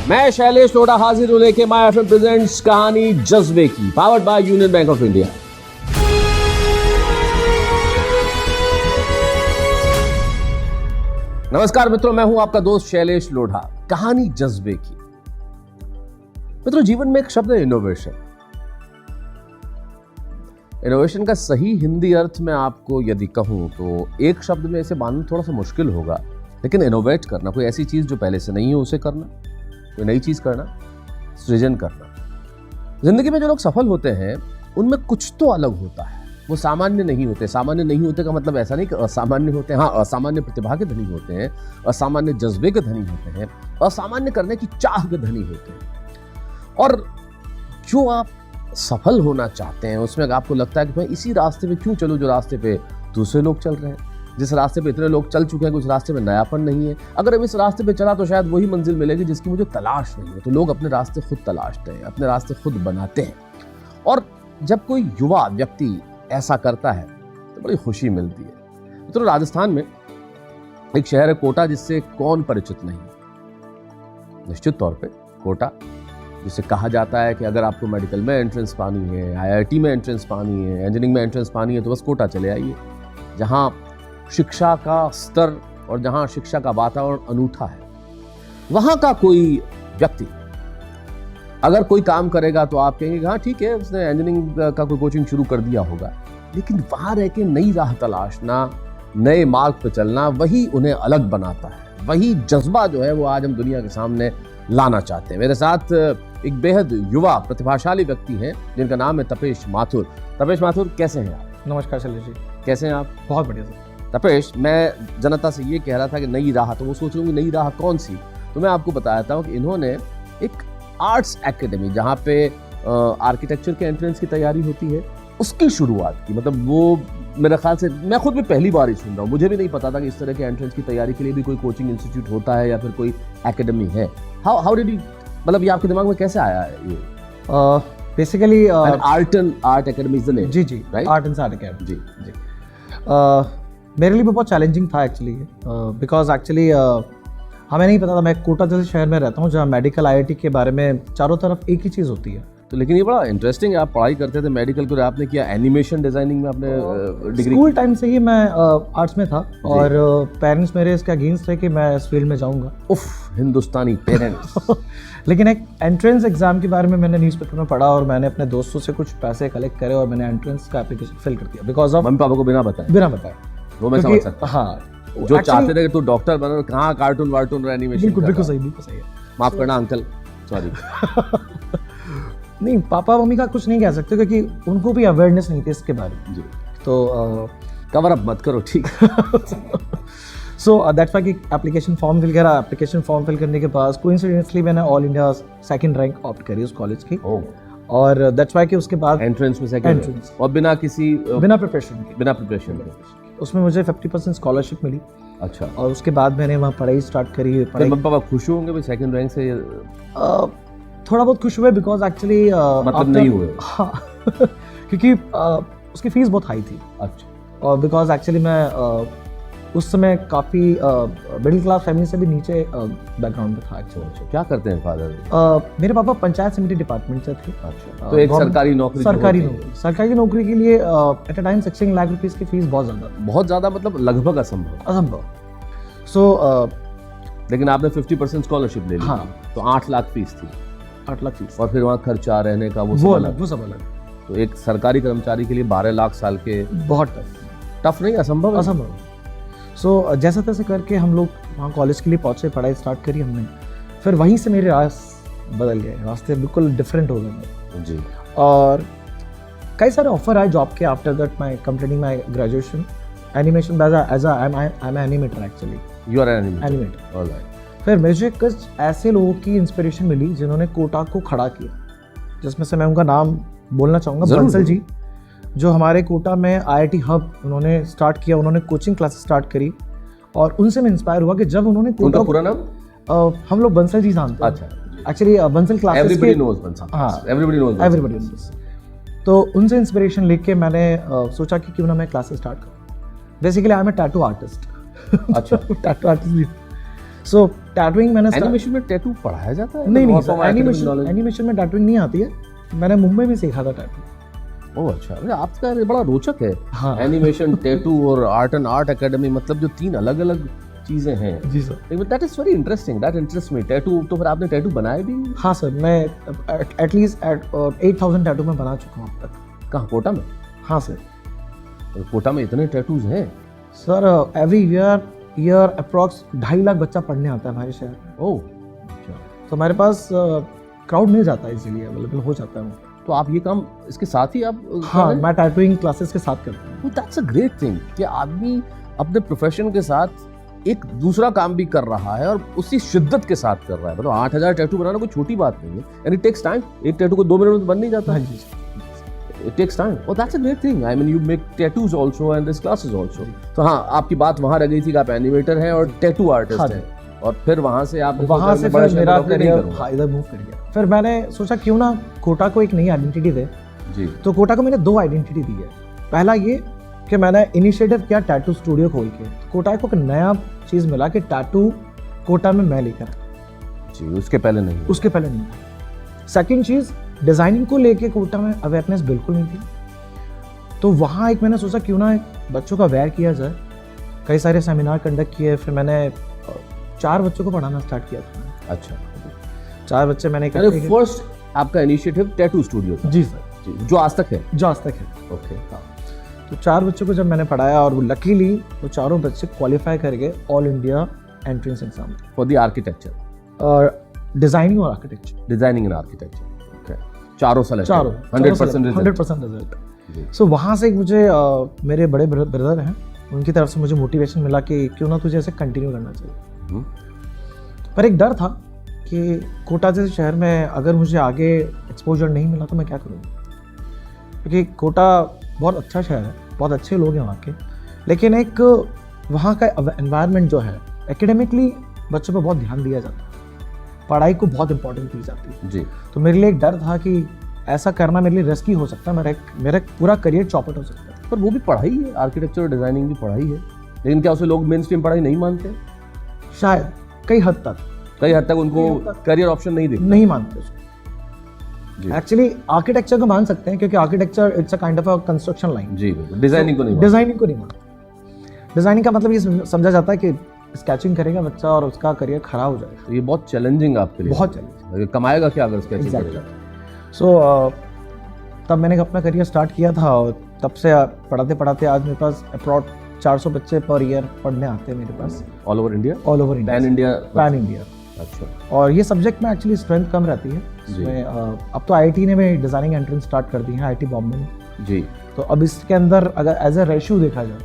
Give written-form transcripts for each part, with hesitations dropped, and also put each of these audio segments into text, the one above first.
मैं शैलेश लोढ़ा हाजिर हूं लेके माय एफएम प्रेजेंट्स कहानी जज्बे की, powered by union bank of India. नमस्कार मित्रों, मैं हूं आपका दोस्त शैलेश लोढ़ा। कहानी जज्बे की। मित्रों, जीवन में एक शब्द है इनोवेशन। इनोवेशन का सही हिंदी अर्थ में आपको यदि कहूं तो एक शब्द में इसे मानना थोड़ा सा मुश्किल होगा, लेकिन इनोवेट करना, कोई ऐसी चीज जो पहले से नहीं है उसे करना, कोई नई चीज करना, सृजन करना। जिंदगी में जो लोग सफल होते हैं उनमें कुछ तो अलग होता है। वो सामान्य नहीं होते। सामान्य नहीं होते का मतलब ऐसा नहीं कि असामान्य होते हैं। हाँ, असामान्य प्रतिभा के धनी होते हैं, असामान्य जज्बे के धनी होते हैं, असामान्य करने की चाह के धनी होते हैं। और जो आप सफल होना चाहते हैं उसमें आपको लगता है कि मैं इसी रास्ते पे क्यों चलूं जो रास्ते पे दूसरे लोग चल रहे हैं, जिस रास्ते पे इतने लोग चल चुके हैं, कुछ रास्ते में नयापन नहीं है। अगर अब इस रास्ते पे चला तो शायद वही मंजिल मिलेगी जिसकी मुझे तलाश नहीं है। तो लोग अपने रास्ते खुद तलाशते हैं, अपने रास्ते खुद बनाते हैं। और जब कोई युवा व्यक्ति ऐसा करता है तो बड़ी खुशी मिलती है। तो राजस्थान में एक शहर है कोटा, जिससे कौन परिचित नहीं। निश्चित तौर पे कोटा, जिसे कहा जाता है कि अगर आपको मेडिकल में एंट्रेंस पानी है, आईआईटी में एंट्रेंस पानी है, इंजीनियरिंग में एंट्रेंस पानी है, तो बस कोटा चले आइए, जहाँ शिक्षा का स्तर और जहाँ शिक्षा का वातावरण अनूठा है। वहाँ का कोई व्यक्ति अगर कोई काम करेगा तो आप कहेंगे हाँ ठीक है, उसने इंजीनियरिंग का कोई कोचिंग शुरू कर दिया होगा। लेकिन वहाँ रह के नई राह तलाशना, नए मार्ग पर चलना, वही उन्हें अलग बनाता है। वही जज्बा जो है वो आज हम दुनिया के सामने लाना चाहते हैं। मेरे साथ एक बेहद युवा प्रतिभाशाली व्यक्ति हैं जिनका नाम है तपेश माथुर। तपेश माथुर, कैसे हैं आप? नमस्कार शैलेश जी। कैसे हैं आप? बहुत बढ़िया सर। तपेश, मैं जनता से ये कह रहा था कि नई राह, तो वो सोच रही हूँ नई राह कौन सी। तो मैं आपको बताता हूँ कि इन्होंने एक आर्ट्स एकेडमी, जहाँ पे आर्किटेक्चर के एंट्रेंस की तैयारी होती है, उसकी शुरुआत की। मतलब वो मेरे ख्याल से, मैं खुद भी पहली बार ही सुन रहा हूँ, मुझे भी नहीं पता था कि इस तरह के एंट्रेंस की तैयारी के लिए भी कोई कोचिंग इंस्टीट्यूट होता है या फिर कोई एकेडमी है। हाउ डिड यू, मतलब ये आपके दिमाग में कैसे आया है ये? Basically art academy is the name. जी जी, right, art and art academy. जी जी। मेरे लिए भी बहुत चैलेंजिंग था एक्चुअली, बिकॉज एक्चुअली हमें नहीं पता था। मैं कोटा जैसे शहर में रहता हूँ जहाँ मेडिकल आईआईटी के बारे में चारों तरफ एक ही चीज़ होती है। तो लेकिन ये बड़ा इंटरेस्टिंग है, आप पढ़ाई करते थे मेडिकल को, आपने किया एनिमेशन डिजाइनिंग में, आपने डिग्री। स्कूल टाइम से ही मैं आर्ट्स में था और पेरेंट्स मेरे इसके अगेंस्ट थे कि मैं इस फील्ड में जाऊँगा। उफ, हिंदुस्तानी पेरेंट्स। लेकिन एक एंट्रेंस एग्जाम के बारे में मैंने न्यूज़पेपर में पढ़ा और मैंने अपने दोस्तों से कुछ पैसे कलेक्ट करे और मैंने एंट्रेंस का एप्लीकेशन फिल कर दिया। बिकॉज ऑफ मम्मी पापा को बिना बताए। वो मैं समझ सकता। हाँ, जो चाहते थे कि तू डॉक्टर बनो, कहाँ कार्टून वार्टून और एनिमेशन। बिल्कुल सही है। माफ करना अंकल, सॉरी। नहीं, पापा मम्मी का कुछ नहीं कह सकते क्योंकि उनको भी अवेयरनेस नहीं थी इसके बारे में। जी। तो कवर अप मत करो, ठीक। सो दैट्स व्हाई कि एप्लीकेशन फॉर्म फिल करा। एप्लीकेशन फॉर्म फिल करने के बाद कोइंसिडेंटली मैंने all India second rank opt करी उस कॉलेज की। और दैट्स व्हाई कि उसके बाद एंट्रेंस में सेकंड रैंक, और बिना प्रिपरेशन के उसमें मुझे 50% स्कॉलरशिप मिली। अच्छा। और उसके बाद मैंने वहाँ पढ़ाई स्टार्ट करी। मम्मी पापा खुश होंगे भाई सेकंड रैंक से? थोड़ा बहुत खुश हुए, बिकॉज एक्चुअली मतलब नहीं हुए। हाँ क्योंकि उसकी फीस बहुत हाई थी। अच्छा। और बिकॉज एक्चुअली मैं उस समय काफ़ी मिडिल क्लास फैमिली से भी नीचे बैकग्राउंड में था एक्चुअली। क्या करते हैं फादर? मेरे पापा पंचायत समिति डिपार्टमेंट से थे। अच्छा। तो एक सरकारी नौकरी के लिए at a time 16 lakh rupees की फीस बहुत ज़्यादा मतलब लगभग असंभव। सो लेकिन आपने 50% स्कॉलरशिप ले ली। हाँ। तो 8 लाख फीस थी। 8 लाख फीस, और फिर वहाँ खर्चा, रहने का, वो सब अलग। तो एक सरकारी कर्मचारी के लिए 12 लाख साल के बहुत टफ नहीं, असंभव। सो जैसा तैसे करके हम लोग वहाँ कॉलेज के लिए पहुँचे, पढ़ाई स्टार्ट करी हमने। फिर वहीं से मेरे बदल गए, रास्ते बिल्कुल डिफरेंट हो गए जी। और कई सारे ऑफर आए जॉब के after that my completing my graduation animation as I am animator actually. You are an animator. Alright. फिर मुझे कुछ ऐसे लोगों की इंस्पिरेशन मिली जिन्होंने कोटा को खड़ा किया, जिसमें से मैं उनका नाम बोलना चाहूँगा। बंसल जी, जो हमारे कोटा में आईआईटी हब उन्होंने स्टार्ट किया, उन्होंने कोचिंग क्लासेस स्टार्ट करी और उनसे मैं इंस्पायर हुआ कि जब उन्होंने कोटा, पूरा नाम हम लोग बंसल जी जानते हैं। अच्छा। Actually Bansal classes, everybody knows Bansal. हाँ, एवरीबॉडी नोज। तो उनसे इंस्पिरेशन लेके मैंने सोचा कि क्यों ना मैं क्लासेस स्टार्ट करूँ। Basically I am a tattoo artist. अच्छा। टैटू आर्टिस्ट भी। सो टैटूइंग मैंने एनिमेशन में टैटू पढ़ाया जाता है? नहीं सर, एनिमेशन में टैटूइंग नहीं आती है, मैंने मुंबई में सीखा था टैटू। ओह अच्छा, आपका बड़ा रोचक है। हाँ। एनिमेशन, टैटू और आर्ट एंड आर्ट एकेडमी, मतलब जो 3 अलग अलग चीजें हैं। जी sir. That is very interesting, that interest me. Tattoo तो फिर आपने टैटू बनाए भी? हाँ सर, मैं एटलीस्ट 8000 टैटू मैं बना चुका हूँ अब तक। कहाँ, कोटा में? हाँ सर। कोटा में इतने टैटूज हैं? Sir every year approx 2.5 lakh बच्चा पढ़ने आता है हमारे शहर में। ओह अच्छा। तो हमारे पास क्राउड मिल जाता है, इजीली अवेलेबल हो जाता है। तो आप ये काम इसके साथ ही आप? हाँ, मैं टैटूइंग क्लासेस के साथ करता हूँ। दैट्स अ ग्रेट थिंग कि आदमी अपने प्रोफेशन के साथ एक दूसरा काम भी कर रहा है और उसी शिद्दत के साथ कर रहा है। मतलब 8000 टैटू बनाना कोई छोटी बात नहीं है, एंड इट टेक्स टाइम। एक टैटू को 2 मिनट में तो बन नहीं जाता। हाँ जी, इट टेक्स टाइम। और that's a great thing. I mean you make tattoos also and this classes also. तो हाँ, आपकी बात वहाँ रह गई थी कि आप एनिमेटर हैं और टैटू आर्टिस्ट हैं, और फिर वहाँ से आप फिर मेरा करियर इधर मूव कर गया। फिर मैंने सोचा क्यों ना कोटा को एक नई आइडेंटिटी दे जी। तो कोटा को मैंने 2 आइडेंटिटी दी है। पहला ये कि मैंने इनिशिएटिव किया टैटू स्टूडियो खोल के। कोटा को एक नया चीज़ मिला कि टैटू कोटा में मैं लेकर जी, उसके पहले नहीं। सेकंड चीज़, डिज़ाइनिंग को लेके कोटा में अवेयरनेस बिल्कुल नहीं थी। तो वहाँ एक मैंने सोचा क्यों ना बच्चों का अवेयर किया जाए। कई सारे सेमिनार कंडक्ट किए, फिर मैंने 4 बच्चों को पढ़ाना स्टार्ट किया था। अच्छा, 4 बच्चे मैंने फर्स्ट आपका इनिशिएटिव टैटू स्टूडियो था? जी सर, जो आज तक है। ओके। हाँ, तो 4 बच्चों को जब मैंने पढ़ाया, और वो लकीली वो चारों बच्चे क्वालिफाई कर गए all India entrance exam for the architecture और डिजाइनिंग और architecture. Designing and architecture, okay. चारों 100% रिजल्ट। सो वहाँ से मुझे मेरे बड़े ब्रदर हैं, उनकी तरफ से मुझे मोटिवेशन मिला कि क्यों ना तुझे ऐसे कंटिन्यू करना चाहिए। पर एक डर था कि कोटा जैसे शहर में अगर मुझे आगे एक्सपोजर नहीं मिला तो मैं क्या करूँगा, क्योंकि कोटा बहुत अच्छा शहर है, बहुत अच्छे लोग हैं वहाँ के, लेकिन एक वहाँ का एनवायरनमेंट जो है, एकेडमिकली बच्चों पर बहुत ध्यान दिया जाता है, पढ़ाई को बहुत इंपॉर्टेंट दी जाती है जी। तो मेरे लिए एक डर था कि ऐसा करना मेरे लिए रिस्की हो सकता है, मेरा पूरा करियर चौपट हो सकता है। पर वो भी पढ़ाई है, आर्किटेक्चर और डिजाइनिंग भी पढ़ाई है, लेकिन क्या उसे लोग मेन स्ट्रीम पढ़ाई नहीं मानते? शायद कई हद तक उनको करियर ऑप्शन नहीं मानते उसको। एक्चुअली आर्किटेक्चर को मान सकते हैं, क्योंकि architecture it's a kind of a construction line. जी, डिजाइनिंग को नहीं मानते। डिजाइनिंग का मतलब ये समझा जाता है कि स्केचिंग करेगा बच्चा और उसका करियर खराब हो जाएगा। तो ये बहुत चैलेंजिंग आपके लिए। बहुत चैलेंजिंग। कमाएगा क्या अगर स्केचिंग करेगा? सो तब मैंने अपना करियर स्टार्ट किया था, और तब से पढ़ाते पढ़ाते आज मेरे पास अप्रॉक्स 400 बच्चे पर ईयर पढ़ने आते हैं मेरे पास। All over India? Pan India. अच्छा। और ये सब्जेक्ट में एक्चुअली स्ट्रेंथ कम रहती है इसमें। अब तो आईआईटी ने भी डिजाइनिंग एंट्रेंस स्टार्ट कर दी है, आईआईटी बॉम्बे में जी। तो अब इसके अंदर अगर एज अ रेशियो देखा जाए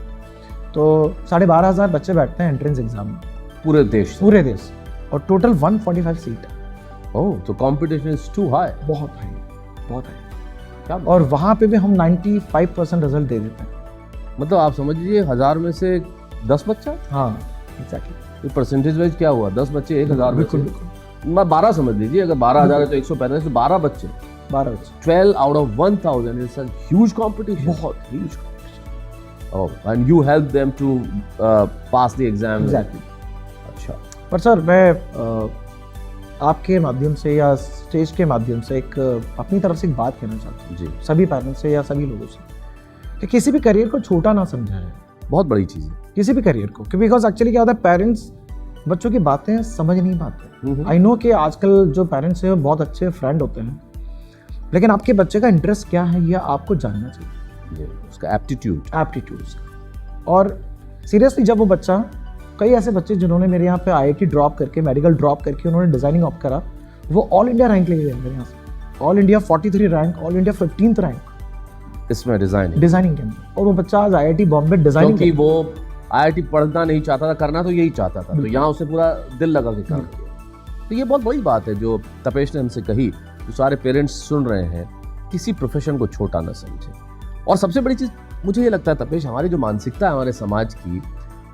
तो 12,500 बच्चे बैठते हैं एंट्रेंस एग्जाम में पूरे देश, और टोटल 145 सीट है। ओह, तो कंपटीशन इज टू हाई। बहुत हाई। और वहाँ पे भी हम 95% रिजल्ट दे देते हैं। मतलब आप समझ लीजिए 1000 में से 10 बच्चा। हाँ एग्जैक्टली। परसेंटेज वाइज क्या हुआ? 10 बच्चे 1000 में से, मैं 12 समझ लीजिए, अगर 12,000 है तो 145, तो 12 बच्चे 12 out of 1000 is a huge competition. बहुत huge. Oh, and you help them to pass the exam. Exactly. अच्छा। पर सर मैं आपके माध्यम से या स्टेज के माध्यम से एक अपनी तरफ से एक बात कहना चाहता हूँ जी, सभी पेरेंट्स से या सभी लोगों से, कि किसी भी करियर को छोटा ना समझा है। बहुत बड़ी चीज़ है किसी भी करियर को, क्योंकि बिकॉज एक्चुअली क्या होता है, पेरेंट्स बच्चों की बातें समझ नहीं पाते। आई नो कि आजकल जो पेरेंट्स हैं वो बहुत अच्छे फ्रेंड होते हैं, लेकिन आपके बच्चे का इंटरेस्ट क्या है यह आपको जानना चाहिए, उसका एप्टीट्यूड। और सीरियसली जब वो बच्चा, कई ऐसे बच्चे जिन्होंने मेरे यहाँ पे आईआईटी ड्रॉप करके, मेडिकल ड्रॉप करके उन्होंने डिजाइनिंग ऑप्ट करा, वो ऑल इंडिया रैंक ले गए मेरे यहाँ से। All India 43 rank, all India 15th rank इसमें डिजाइनिंग के अंदर। और वो बच्चा आज आईआईटी बॉम्बे डिजाइनिंग, क्योंकि वो आईआईटी पढ़ना नहीं चाहता था, करना तो यही चाहता था, तो यहाँ उसे पूरा दिल लगा के काम किया। तो ये बहुत बड़ी बात है जो तपेश ने हमसे कही, जो सारे पेरेंट्स सुन रहे हैं, किसी प्रोफेशन को छोटा ना समझे। और सबसे बड़ी चीज़ मुझे ये लगता है तपेश, हमारी जो मानसिकता है हमारे समाज की,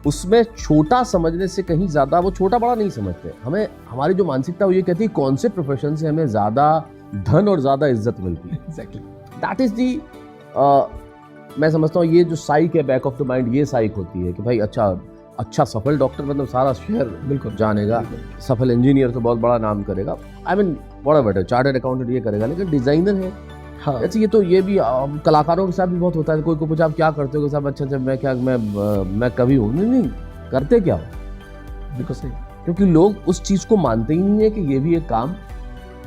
उसमें छोटा समझने से कहीं ज़्यादा वो छोटा बड़ा नहीं समझते। हमें हमारी जो मानसिकता वो ये कहती है कौन से प्रोफेशन से हमें ज़्यादा धन और ज़्यादा इज्जत मिलती है। एग्जैक्टली दैट इज़ दी मैं समझता हूँ ये जो साइक है बैक ऑफ द माइंड, ये साइक होती है कि भाई अच्छा अच्छा सफल डॉक्टर मतलब सारा शहर बिल्कुल जानेगा, सफल इंजीनियर तो बहुत बड़ा नाम करेगा, आई मीन बड़ा बेटर चार्टर्ड अकाउंटेंट ये करेगा, लेकिन डिजाइनर है। हाँ अच्छा, ये भी कलाकारों के साथ भी बहुत होता है। कोई को पूछा आप क्या करते हो, साहब अच्छा मैं कवि हूँ। नहीं, करते क्या हो? बिल्कुल सही, क्योंकि लोग उस चीज को मानते ही नहीं है कि ये भी एक काम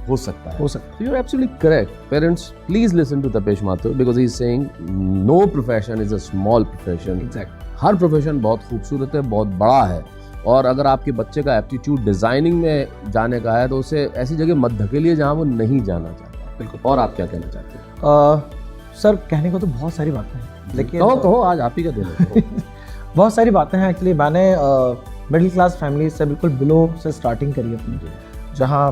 हो सकता है। So you're absolutely correct. Parents, please listen to Tapesh Mathur because he's saying no profession is a small profession. Exactly. Her profession बहुत खूबसूरत है, बहुत बड़ा है, और अगर आपके बच्चे का एप्टीट्यूड डिजाइनिंग में जाने का है तो उसे ऐसी जगह मत धकेलिए जहाँ वो नहीं जाना चाहता। बिल्कुल। और आप क्या कहना चाहते हैं? सर कहने को तो बहुत सारी बातें हैं, लेकिन कहो आज आप ही का दिन है। बहुत सारी बातें हैं। एक्चुअली मैंने मिडिल क्लास फैमिली से बिल्कुल बिलो से स्टार्टिंग करी अपनी, जहाँ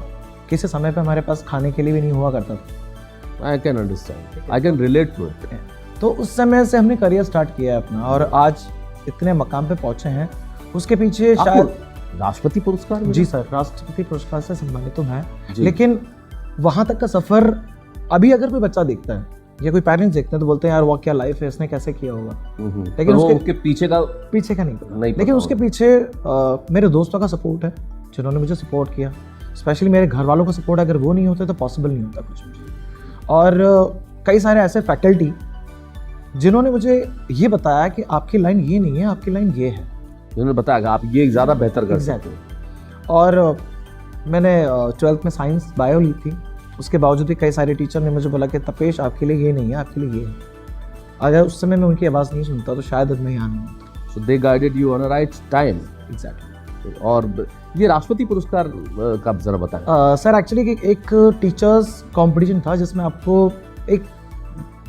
किसी समय पे हमारे पास खाने के लिए भी नहीं हुआ करता था। I can understand, I can relate to it. तो उस समय से हमने करियर स्टार्ट किया है अपना, और आज इतने मकाम पे पहुंचे हैं। उसके पीछे शायद राष्ट्रपति पुरस्कार। जी सर, राष्ट्रपति पुरस्कार से सम्मानित तो मैं, लेकिन वहां तक का सफर अभी अगर कोई बच्चा देखता है या कोई पेरेंट्स देखते हैं तो बोलते हैं यार वो क्या लाइफ है, इसने कैसे किया होगा। लेकिन उसके पीछे का नहीं पता। लेकिन उसके पीछे मेरे दोस्तों का सपोर्ट है, जिन्होंने मुझे सपोर्ट किया। स्पेशली मेरे घर वालों का सपोर्ट, अगर वो नहीं होते तो पॉसिबल नहीं होता कुछ भी। और कई सारे ऐसे फैकल्टी जिन्होंने मुझे ये बताया कि आपकी लाइन ये नहीं है, आपकी लाइन ये है, जिन्होंने बताया कि आप ये ज़्यादा बेहतर कर सकते हो। और मैंने 12th में साइंस बायो ली थी, उसके बावजूद भी कई सारे टीचर ने मुझे बोला कि तपेश आपके लिए ये नहीं है, आपके लिए ये है। अगर उस समय मैं उनकी आवाज़ नहीं सुनता तो शायद मैं यहाँ नहीं होता। So they guided you on a right time. Exactly. और ये राष्ट्रपति पुरस्कार का जरा बताएं। सर एक्चुअली एक टीचर्स कंपटीशन था जिसमें आपको एक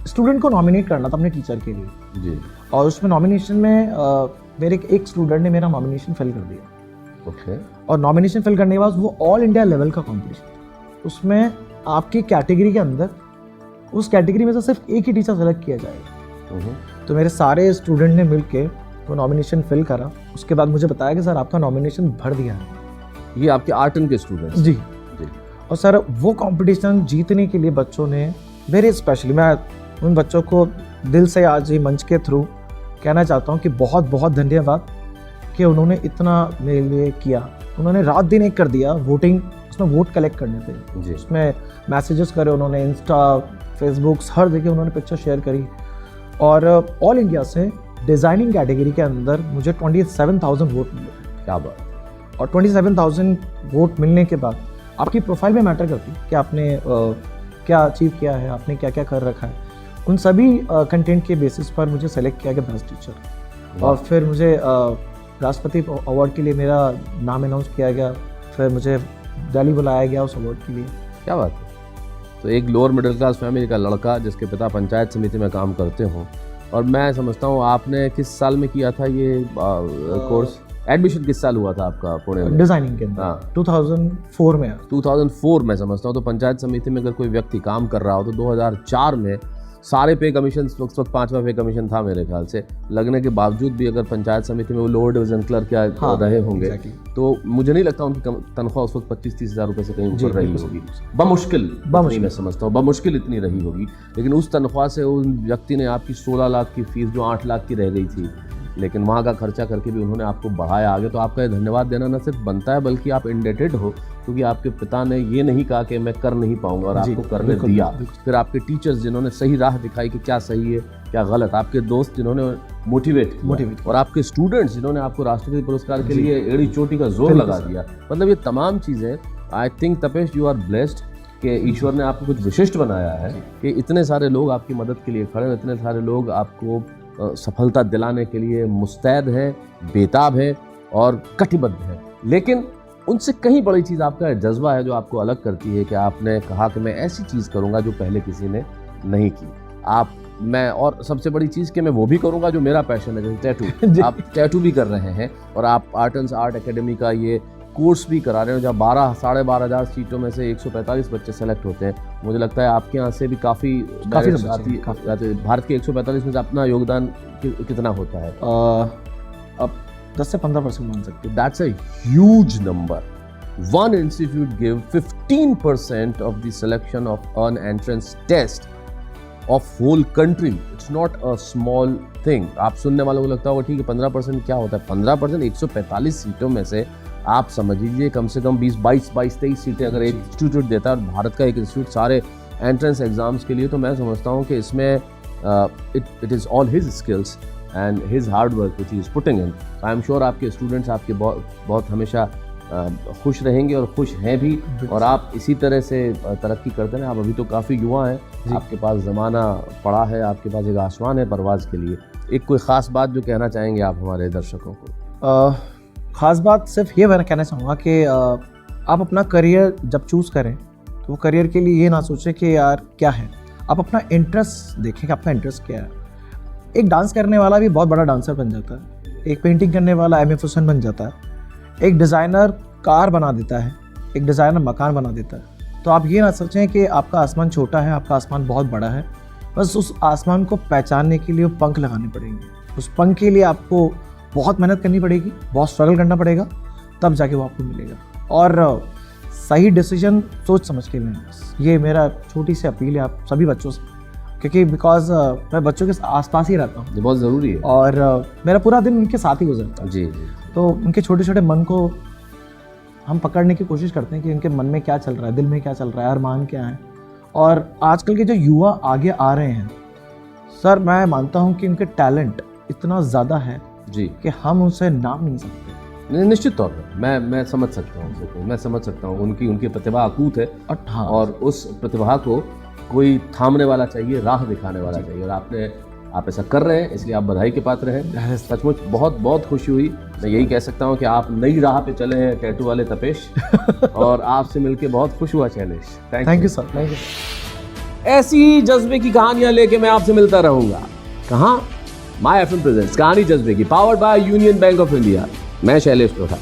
स्टूडेंट को नॉमिनेट करना था अपने टीचर के लिए जी, और उसमें नॉमिनेशन में मेरे एक स्टूडेंट ने मेरा नॉमिनेशन फिल कर दिया। ओके। और नॉमिनेशन फिल करने के बाद वो ऑल इंडिया लेवल का कंपटीशन था, उसमें आपकी कैटेगरी के अंदर उस कैटेगरी में से सिर्फ एक ही टीचर सेलेक्ट किया जाएगा। तो मेरे सारे स्टूडेंट ने मिलके वो नॉमिनेशन फिल करा। उसके बाद मुझे बताया कि सर आपका नॉमिनेशन भर दिया है। ये आपके आर्ट एंड के स्टूडेंट्स? जी। और सर वो कंपटीशन जीतने के लिए बच्चों ने वेरी स्पेशली, मैं उन बच्चों को दिल से आज ही मंच के थ्रू कहना चाहता हूँ कि बहुत बहुत धन्यवाद कि उन्होंने इतना मेरे लिए किया। उन्होंने रात दिन एक कर दिया वोटिंग, उसमें वोट कलेक्ट करने थे, उसमें मैसेजेस करे उन्होंने, इंस्टा फेसबुक हर जगह उन्होंने पिक्चर शेयर करी। और ऑल इंडिया से डिज़ाइनिंग कैटेगरी के अंदर मुझे 27,000 वोट मिले। क्या बात। और 27,000 वोट मिलने के बाद आपकी प्रोफाइल में मैटर करती है कि आपने क्या अचीव किया है, आपने क्या क्या कर रखा है। उन सभी कंटेंट के बेसिस पर मुझे सेलेक्ट किया गया बेस्ट टीचर, और फिर मुझे राष्ट्रपति अवार्ड के लिए मेरा नाम अनाउंस किया गया। फिर मुझे दिल्ली बुलाया गया उस अवार्ड के लिए। क्या बात है। तो एक लोअर मिडिल क्लास फैमिली का लड़का जिसके पिता पंचायत समिति में काम करते हों, और मैं समझता हूँ आपने किस साल में किया था ये कोर्स? एडमिशन किस साल हुआ था आपका पुणे में? डिजाइनिंग के अंदर 2004 में। 2004 में समझता हूँ। तो पंचायत समिति में अगर कोई व्यक्ति काम कर रहा हो तो 2004 में सारे पे कमीशन, उस वक्त 5वां पे कमीशन था मेरे ख्याल से, लगने के बावजूद भी अगर पंचायत समिति में वो लोअर डिवीजन क्लर्क क्या रहे होंगे, तो मुझे नहीं लगता उनकी तनख्वाह उस वक्त 25-30 हज़ार रुपये से कहीं ऊपर रही होगी। बमुश्किल मैं समझता हूँ, बमुश्किल इतनी रही होगी। लेकिन उस तनख्वाह से उन व्यक्ति ने आपकी 16 लाख की फीस जो 8 लाख की रह गई थी, लेकिन वहाँ का खर्चा करके भी उन्होंने आपको बढ़ाया आगे। तो आपका ये धन्यवाद देना न सिर्फ बनता है बल्कि आप इंडेटेड हो, क्योंकि आपके पिता ने ये नहीं कहा कि मैं कर नहीं पाऊंगा और आपको करने दिया। फिर आपके टीचर्स जिन्होंने सही राह दिखाई कि क्या सही है क्या गलत, आपके दोस्त जिन्होंने मोटिवेट, और आपके स्टूडेंट्स जिन्होंने आपको राष्ट्रपति पुरस्कार के लिए एड़ी चोटी का जोर लगा दिया। मतलब ये तमाम चीज़ें, I think Tapesh you are blessed कि ईश्वर ने आपको कुछ विशिष्ट बनाया है कि इतने सारे लोग आपकी मदद के लिए खड़े हैं, इतने सारे लोग आपको सफलता दिलाने के लिए मुस्तैद है, बेताब है और कटिबद्ध है। लेकिन उनसे कहीं बड़ी चीज़ आपका जज्बा है जो आपको अलग करती है कि आपने कहा कि मैं ऐसी चीज़ करूंगा जो पहले किसी ने नहीं की। मैं और सबसे बड़ी चीज़ कि मैं वो भी करूंगा जो मेरा पैशन है, जैसे टैटू। आप टैटू भी कर रहे हैं और आप आर्ट एकेडमी का ये कोर्स भी करा रहे हो, जहाँ 12,500 सीटों में से 145 बच्चे सेलेक्ट होते हैं। मुझे लगता है आपके यहाँ से भी काफ़ी भारत के 145 में से अपना योगदान कितना होता है? अब 10 से 15% मान सकते हैं। That's a huge number. One institute give 15% of the selection of an entrance test of whole country, it's not a small thing. आप सुनने वालों को लगता होगा ठीक है 15% क्या होता है, 15% 145 सीटों में से आप समझ लीजिए कम से कम 23 सीटें अगर एक इंस्टीट्यूट देता है, और भारत का एक इंस्टीट्यूट सारे एंट्रेंस एग्जाम्स के लिए, तो मैं समझता हूँ कि इसमें it is all his skills and his hard work which he is putting in. I am sure आपके स्टूडेंट्स आपके बहुत हमेशा खुश रहेंगे और खुश हैं भी, और आप इसी तरह से तरक्की करते हैं। आप अभी तो काफ़ी युवा हैं, आपके पास ज़माना पड़ा है, आपके पास एक आसमान है परवाज़ के लिए। एक कोई ख़ास बात जो कहना चाहेंगे आप हमारे दर्शकों को? ख़ास बात सिर्फ ये मैं कहना चाहूँगा कि आप अपना करियर जब चूज़ करें तो वो करियर के लिए ये ना सोचें कि यार क्या है, आप अपना इंटरेस्ट देखें कि आपका इंटरेस्ट क्या है। एक डांस करने वाला भी बहुत बड़ा डांसर बन जाता है, एक पेंटिंग करने वाला एम.एफ. हुसैन बन जाता है, एक डिज़ाइनर कार बना देता है, एक डिज़ाइनर मकान बना देता है। तो आप ये ना सोचें कि आपका आसमान छोटा है, आपका आसमान बहुत बड़ा है। बस उस आसमान को पहचानने के लिए पंख लगाने पड़ेंगे। उस पंख के लिए आपको बहुत मेहनत करनी पड़ेगी, बहुत स्ट्रगल करना पड़ेगा, तब जाके वो आपको मिलेगा। और सही डिसीजन सोच समझ के लें, ये मेरा छोटी सी अपील है आप सभी बच्चों से, क्योंकि बिकॉज मैं बच्चों के आसपास ही रहता हूँ, ये बहुत ज़रूरी है, और मेरा पूरा दिन उनके साथ ही गुजरता है। जी। तो उनके छोटे छोटे मन को हम पकड़ने की कोशिश करते हैं कि उनके मन में क्या चल रहा है, दिल में क्या चल रहा है, अरमान क्या है। और आजकल के जो युवा आगे आ रहे हैं सर, मैं मानता हूँ कि उनके टैलेंट इतना ज़्यादा है जी कि हम उनसे नाम नहीं सकते। निश्चित तौर पर मैं समझ सकता हूँ, मैं समझ सकता हूँ उनकी प्रतिभा अकूत है, हाँ, और उस प्रतिभा को कोई थामने वाला चाहिए, राह दिखाने वाला चाहिए, और आप ऐसा कर रहे हैं, इसलिए आप बधाई के पात्र हैं। सचमुच बहुत बहुत खुशी हुई। मैं यही कह सकता हूँ कि आप नई राह पे चले हैं टैटू वाले तपेश, और आपसे मिलके बहुत खुश हुआ Shailesh. Thank you sir, thank you. ऐसी ही जज्बे की कहानियां लेके मैं आपसे मिलता रहूंगा। कहाँ? माय एफएम प्रेजेंट्स कहानी जज्बे की, powered by union bank of India. मैं शैलेश लोढ़ा।